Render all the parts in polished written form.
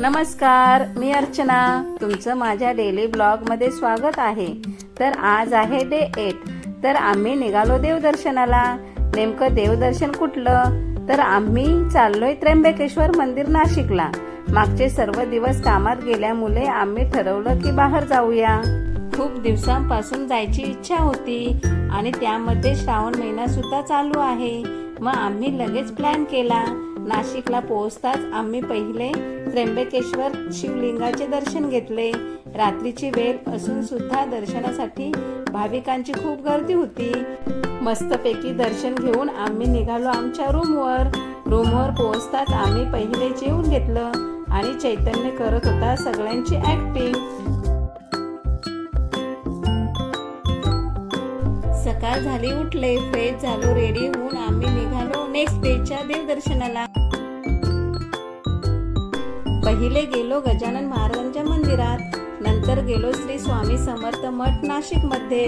नमस्कार, मी अर्चना. तुमचं माझ्या डेली ब्लॉग मध्ये स्वागत आहे. तर आज आहे डे 8. तर आम्ही निघालो देवदर्शनाला. नेमकं देवदर्शन कुठलं? तर आम्ही चाललोय त्र्यंबकेश्वर मंदिर नाशिकला. मागचे सर्व दिवस कामात गेल्यामुळे आम्ही ठरवलं की बाहेर जाऊया. खूप दिवसांपासून जायची इच्छा होती आणि त्यामध्ये श्रावण महिना सुद्धा चालू आहे. मग आम्ही लगेच प्लॅन केला. नाशिकला पोहोचताच आम्ही पहिले त्र्यंबकेश्वर शिवलिंगाचे दर्शन घेतले. रात्रीची वेळ असून सुद्धा दर्शनासाठी भाविकांची खूप गर्दी होती. मस्तपैकी दर्शन घेऊन आम्ही निघालो आमच्या रूमवर पोहोचताच आम्ही पहिले जेवून घेतलं आणि चैतन्य करत होता सगळ्यांची ऍक्टिंग. सकाळ झाली, उठले, फ्रेश झालो, रेडी होऊन आम्ही निघालो नेक्स्ट डेच्या देवदर्शनाला. पहिले गेलो गजानन महाराजांच्या मंदिरात, नंतर गेलो श्री स्वामी समर्थ मठ नाशिक मध्ये.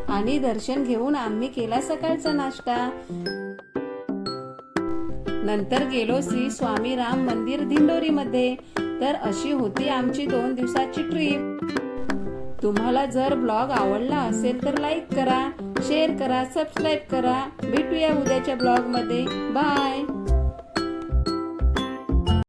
आणि दर्शन घेऊन आम्ही केला सकाळचा नाश्ता. नंतर गेलो श्री स्वामी राम मंदिर दिंडोरी मध्ये. तर अशी होती आमची 2 दिवसाची ट्रिप. तुम्हाला जर ब्लॉग आवडला असेल तर लाईक करा, शेअर करा, सबस्क्राईब करा. भेटूया उद्याच्या ब्लॉग मध्ये. बाय.